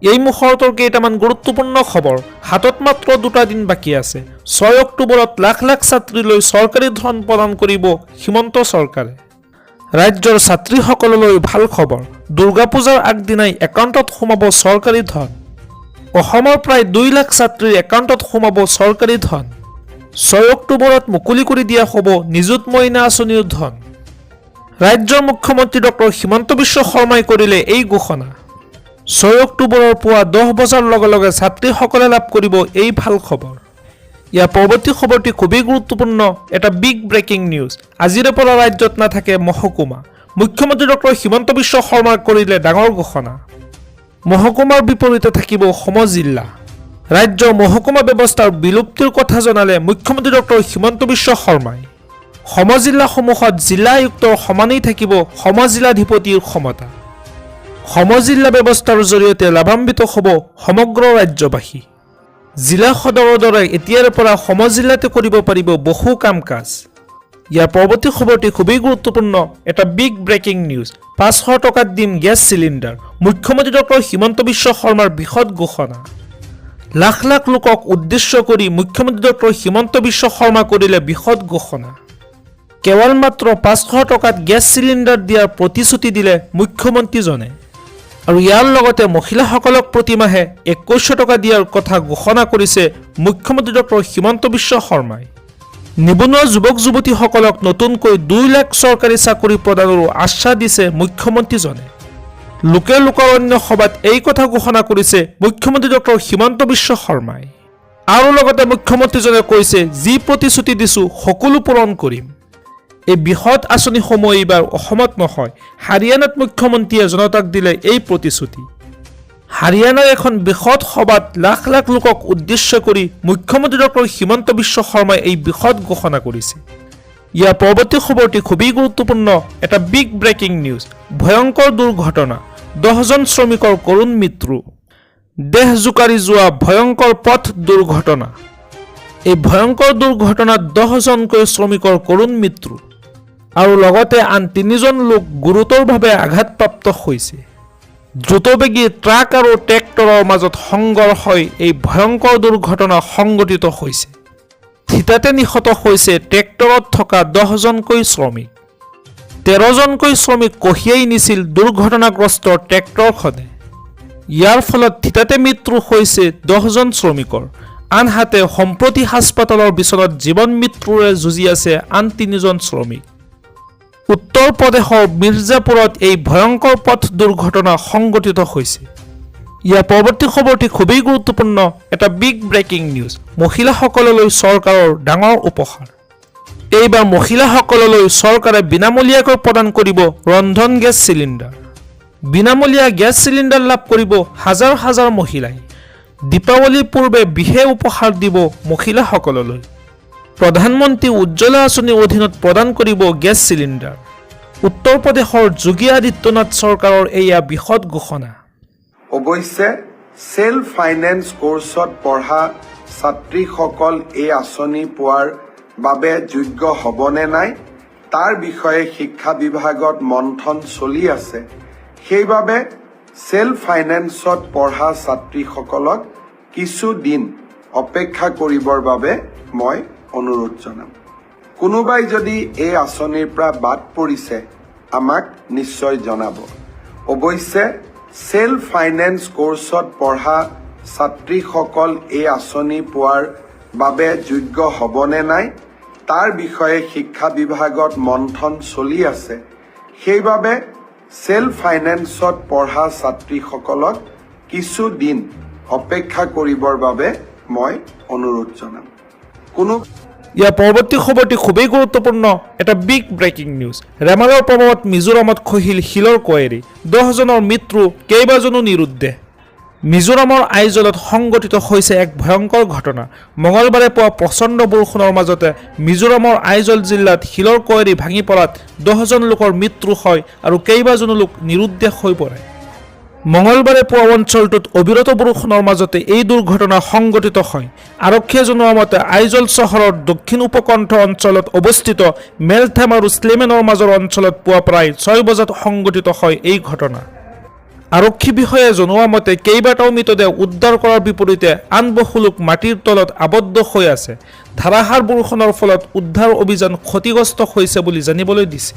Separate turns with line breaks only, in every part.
এই মুহূৰ্তৰ কেইটামান গুৰুত্বপূৰ্ণ খবৰ হাতত মাত্ৰ 2টা দিন বাকী আছে 6 অক্টোবৰত লাখ লাখ ছাত্ৰীলৈ চৰকাৰী ধন প্ৰদান কৰিব হিমন্ত চৰকাৰে ৰাজ্যৰ ছাত্ৰীসকললৈ ভাল খবৰ দুৰ্গা পূজাৰ আগদিনাই একাউণ্টত সোমাব চৰকাৰী ধন অসমৰ প্ৰায় 2 লাখ ছাত্ৰীৰ একাউণ্টত সোমাব চৰকাৰী ধন 6 অক্টোবৰত মুকলি কৰি দিয়া হ'ব নিযুত মইনা আঁচনিৰ ধন ৰাজ্যৰ মুখ্যমন্ত্ৰী ডক্টৰ হিমন্ত বিশ্ব শৰ্মাই কৰিলে এই ঘোষণা 6 অক্টোবৰৰ পুৱা 10 বজাৰ লগে লগে ছাত্ৰীসকলে লাভ কৰিব এই ভাল খবৰ ইয়াৰ পৰৱৰ্তী খবৰটি খুবেই গুৰুত্বপূৰ্ণ এটা বিগ ব্ৰেকিং নিউজ আজিৰে পৰা ৰাজ্যত নাথাকে মহকুমা মুখ্যমন্ত্ৰী ডক্টৰ হিমন্ত বিশ্ব শৰ্মাই কৰিলে ডাঙৰ ঘোষণা মহকুমাৰ বিপৰীতে থাকিব সমজিল্লা ৰাজ্যৰ মহকুমা ব্যৱস্থাৰ বিলুপ্তিৰ কথা জনালে মুখ্যমন্ত্ৰী ডক্টৰ হিমন্ত বিশ্ব শৰ্মাই সমজিল্লাসমূহত জিলা আয়ুক্তৰ সমানেই থাকিব সমজিল্লাধিপতিৰ ক্ষমতা সমজিল্লা ব্যৱস্থাৰ জৰিয়তে লাভান্বিত হ'ব সমগ্ৰ ৰাজ্যবাসী জিলা সদৰৰ দৰে এতিয়াৰ পৰা সমজিল্লাতে কৰিব পাৰিব বহু কাম কাজ ইয়াৰ পৰৱৰ্তী খবৰটি খুবেই গুৰুত্বপূৰ্ণ এটা বিগ ব্ৰেকিং নিউজ 500 টকাত দিম গেছ চিলিণ্ডাৰ মুখ্যমন্ত্ৰী ডক্টৰ হিমন্ত বিশ্ব শৰ্মাৰ বৃহৎ ঘোষণা লাখ লাখ লোকক উদ্দেশ্য কৰি মুখ্যমন্ত্ৰী ডক্টৰ হিমন্ত বিশ্ব শৰ্মা কৰিলে বৃহৎ ঘোষণা কেৱল মাত্ৰ 500 টকাত গেছ চিলিণ্ডাৰ দিয়াৰ প্ৰতিশ্ৰুতি দিলে মুখ্যমন্ত্ৰীজনে আৰু ইয়াৰ লগতে মহিলাসকলক প্ৰতিমাহে 2100 টকা দিয়াৰ কথা ঘোষণা কৰিছে মুখ্যমন্ত্ৰী ডক্টৰ হিমন্ত বিশ্ব শৰ্মাই নিবনুৱা যুৱক যুৱতীসকলক নতুনকৈ 2 লাখ চৰকাৰী চাকৰি প্ৰদানৰো আশ্বাস দিছে মুখ্যমন্ত্ৰীজনে লোকে লোকাৰণ্য সভাত এই কথা ঘোষণা কৰিছে মুখ্যমন্ত্ৰী ডক্টৰ হিমন্ত বিশ্ব শৰ্মাই আৰু লগতে মুখ্যমন্ত্ৰীজনে কৈছে যি প্ৰতিশ্ৰুতি দিছো সকলো পূৰণ কৰিম এই বৃহৎ আঁচনিসমূহ এইবাৰ অসমত নহয় হাৰিয়ানাত মুখ্যমন্ত্ৰীয়ে জনতাক দিলে এই প্ৰতিশ্ৰুতি হাৰিয়ানাৰ এখন বৃহৎ সভাত লাখ লাখ লোকক উদ্দেশ্য কৰি মুখ্যমন্ত্ৰী ডক্টৰ হিমন্ত বিশ্ব শৰ্মাই এই বৃহৎ ঘোষণা কৰিছে ইয়াৰ পৰৱৰ্তী খবৰটি খুবেই গুৰুত্বপূৰ্ণ এটা বিগ ব্ৰেকিং নিউজ ভয়ংকৰ দুৰ্ঘটনা 10জন শ্ৰমিকৰ কৰুণ মৃত্যু দেহ জোকাৰি যোৱা ভয়ংকৰ পথ দুৰ্ঘটনা এই ভয়ংকৰ দুৰ্ঘটনাত 10জনকৈ শ্ৰমিকৰ কৰুণ মৃত্যু আৰু লগতে আন 3জন লোক গুৰুতৰভাৱে আঘাতপ্ৰাপ্ত হৈছে দ্ৰুতবেগী ট্ৰাক আৰু ট্ৰেক্টৰৰ মাজত সংঘৰ্ষই এই ভয়ংকৰ দুৰ্ঘটনা সংঘটিত হৈছে থিতাতে নিহত হৈছে ট্ৰেক্টৰত থকা 10জনকৈ শ্ৰমিক 13জনকৈ শ্ৰমিক কঢ়িয়াই নিছিল দুৰ্ঘটনাগ্ৰস্ত ট্ৰেক্টৰখনে ইয়াৰ ফলত থিতাতে মৃত্যু হৈছে 10জন শ্ৰমিকৰ আনহাতে সম্প্ৰতি হাস্পতালৰ বিচনাত জীৱন মৃত্যুৰে যুঁজি আছে আন 3জন শ্ৰমিক উত্তৰ প্ৰদেশৰ মিৰ্জাপুৰত এই ভয়ংকৰ পথ দুৰ্ঘটনা সংঘটিত হৈছে ইয়াৰ পৰৱৰ্তী খবৰটি খুবেই গুৰুত্বপূৰ্ণ এটা বিগ ব্ৰেকিং নিউজ মহিলাসকললৈ চৰকাৰৰ ডাঙৰ উপহাৰ এইবাৰ মহিলাসকললৈ চৰকাৰে বিনামূলীয়াকৈ প্ৰদান কৰিব ৰন্ধন গেছ চিলিণ্ডাৰ বিনামূলীয়া গেছ চিলিণ্ডাৰ লাভ কৰিব হাজাৰ হাজাৰ মহিলাই দীপাৱলীৰ পূৰ্বে বিশেষ উপহাৰ দিব মহিলাসকললৈ প্ৰধানমন্ত্ৰী উজ্জ্বলা আঁচনিৰ অধীনত প্ৰদান কৰিব গেছ চিলিণ্ডাৰ উত্তৰ প্ৰদেশৰ যোগী আদিত্যনাথ চৰকাৰৰ এয়া বৃহৎ ঘোষণা
অৱশ্যে সেল্ফ ফাইনেন্স কোৰ্সত পঢ়া ছাত্ৰীসকল এই আঁচনি পোৱাৰ বাবে যোগ্য হ'বনে নাই তাৰ বিষয়ে শিক্ষা বিভাগত মন্থন চলি আছে সেইবাবে সেল্ফ ফাইনেন্সত পঢ়া ছাত্ৰীসকলক কিছু দিন অপেক্ষা কৰিবৰ বাবে মই অনুৰোধ জনাম কোনোবাই যদি এই আঁচনিৰ পৰা বাদ পৰিছে আমাক নিশ্চয় জনাব অৱশ্যে সেল্ফ ফাইনেন্স কোৰ্সত পঢ়া ছাত্ৰীসকল এই আঁচনি পোৱাৰ বাবে যোগ্য হ'বনে নাই তাৰ বিষয়ে শিক্ষা বিভাগত মন্থন চলি আছে সেইবাবে সেল্ফ ফাইনেন্সত পঢ়া ছাত্ৰীসকলক কিছু দিন অপেক্ষা কৰিবৰ বাবে মই অনুৰোধ জনাম কোনো
ইয়াৰ পৰৱৰ্তী খবৰটি খুবেই গুৰুত্বপূৰ্ণ এটা বিগ ব্ৰেকিং নিউজ ৰেমালৰ প্ৰভাৱত মিজোৰামত খহিল শিলৰ কোৱাৰী 10জনৰ মৃত্যু কেইবাজনো নিৰুদ্দেশ মিজোৰামৰ আইজলত সংঘটিত হৈছে এক ভয়ংকৰ ঘটনা মঙলবাৰে পুৱা প্ৰচণ্ড বৰষুণৰ মাজতে মিজোৰামৰ আইজল জিলাত শিলৰ কোৱাৰী ভাঙি পৰাত 10জন লোকৰ মৃত্যু হয় আৰু কেইবাজনো লোক নিৰুদ্দেশ হৈ পৰে মঙলবাৰে পুৱা অঞ্চলটোত অবিৰত বৰষুণৰ মাজতে এই দুৰ্ঘটনা সংঘটিত হয় আৰক্ষীয়ে জনোৱা মতে আইজল চহৰৰ দক্ষিণ উপকণ্ঠ অঞ্চলত অৱস্থিত মেলথাম আৰু স্লেমেনৰ মাজৰ অঞ্চলত পুৱা প্ৰায় 6 বজাত সংঘটিত হয় এই ঘটনা আৰক্ষী বিষয়াই জনোৱা মতে কেইবাটাও মৃতদেহ উদ্ধাৰ কৰাৰ বিপৰীতে আন বহু লোক মাটিৰ তলত আবদ্ধ হৈ আছে। ধাৰাসাৰ বৰষুণৰ ফলত উদ্ধাৰ অভিযান ক্ষতিগ্ৰস্ত হৈছে বুলি জানিবলৈ দিছে।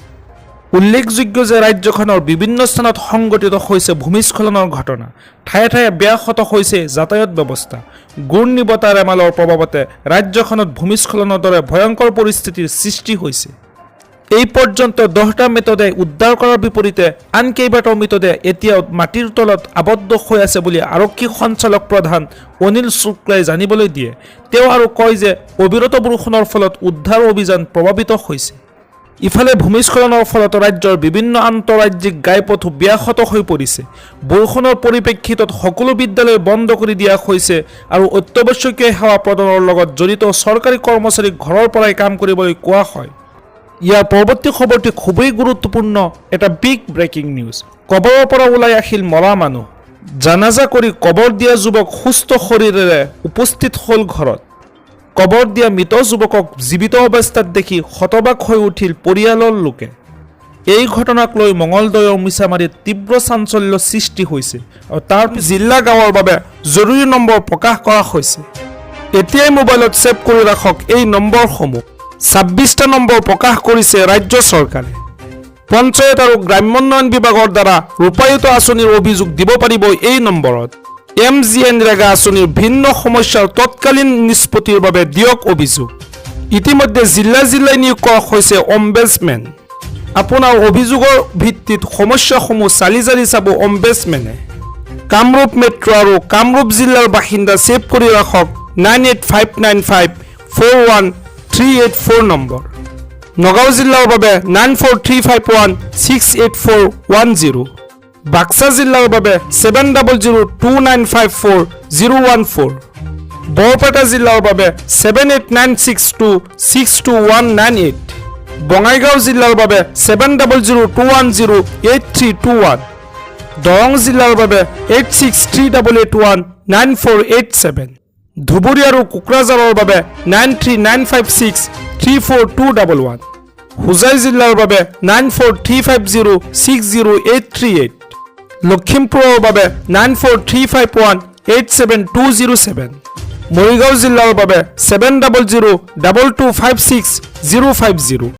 উল্লেখযোগ্য যে ৰাজ্যখনৰ বিভিন্ন স্থানত সংঘটিত হৈছে ভূমিস্খলনৰ ঘটনা। ঠায়ে ঠায়ে ব্যাহত হৈছে যাতায়াত ব্যৱস্থা। ঘূৰ্ণীবতাহ ৰেমালৰ প্ৰভাৱতে ৰাজ্যখনত ভূমিস্খলনৰ দৰে ভয়ংকৰ পৰিস্থিতিৰ সৃষ্টি হৈছে। এই পৰ্যন্ত 10টা মৃতদেহ উদ্ধাৰ কৰাৰ বিপৰীতে আন কেইবাটাও মৃতদেহ এতিয়াও মাটিৰ তলত আবদ্ধ হৈ আছে বুলি আৰক্ষী সঞ্চালক প্ৰধান অনিল শুক্লাই জানিবলৈ দিয়ে। তেওঁ আৰু কয় যে অবিৰত বৰষুণৰ ফলত উদ্ধাৰ অভিযান প্ৰভাৱিত হৈছে। ইফালে ভূমিস্খলনৰ ফলত ৰাজ্যৰ বিভিন্ন আন্তঃৰাজ্যিক ঘাইপথ ব্যাহত হৈ পৰিছে। বৰষুণৰ পৰিপ্ৰেক্ষিতত সকলো বিদ্যালয় বন্ধ কৰি দিয়া হৈছে আৰু অত্যাৱশ্যকীয় সেৱা প্ৰদানৰ লগত জড়িত চৰকাৰী কৰ্মচাৰীক ঘৰৰ পৰাই কাম কৰিবলৈ কোৱা হয়। ইয়াৰ পৰৱৰ্তী খবৰটি খুবেই গুৰুত্বপূৰ্ণ, এটা বিগ ব্ৰেকিং নিউজ। কবৰৰ পৰা ওলাই আহিল মৰা মানুহ। জানাজা কৰি কবৰ দিয়া যুৱক সুস্থ শৰীৰেৰে উপস্থিত হ'ল ঘৰত। কবৰ দিয়া মৃত যুৱকক জীৱিত অৱস্থাত দেখি হতবাক হৈ উঠিল পৰিয়ালৰ লোকে। এই ঘটনাক লৈ মঙলদৈৰ মিছামাৰীত তীব্ৰ চাঞ্চল্য সৃষ্টি হৈছে আৰু তাৰ জিলা গাঁৱৰ বাবে জৰুৰী নম্বৰ প্ৰকাশ কৰা হৈছে। এতিয়াই মোবাইলত ছেভ কৰি ৰাখক এই নম্বৰসমূহ। 26টা নম্বৰ প্ৰকাশ কৰিছে ৰাজ্য চৰকাৰে। পঞ্চায়ত আৰু গ্ৰাম্যোন্নয়ন বিভাগৰ দ্বাৰা ৰূপায়িত আঁচনিৰ অভিযোগ দিব পাৰিব এই নম্বৰত। MGNৰেগা আঁচনিৰ ভিন্ন সমস্যাৰ তৎকালীন নিষ্পত্তিৰ বাবে দিয়ক অভিযোগ। ইতিমধ্যে জিলাই নিয়োগ কৰা হৈছে অম্বেডছমেন। আপোনাৰ অভিযোগৰ ভিত্তিত সমস্যাসমূহ চালি জাৰি চাব অম্বেডছমেনে। কামৰূপ মেট্ৰ' আৰু কামৰূপ জিলাৰ বাসিন্দা ছেভ কৰি ৰাখক 9859541384 নম্বৰ। নগাঁও জিলাৰ বাবে 9435168410। বাক্সা জিলাৰ বাবে 7002954014। বৰপেটা জিলাৰ বাবে 7896262198। বঙাইগাঁও জিলাৰ বাবে 7002108321। দৰং জিলাৰ বাবে 8638819487। ধুবুৰী আৰু কোকৰাঝাৰৰ বাবে 9395634211। হোজাই জিলাৰ বাবে 9435060838। লখিমপুৰৰ বাবে 9435187207। মৰিগাঁও জিলাৰ বাবে 7002256050।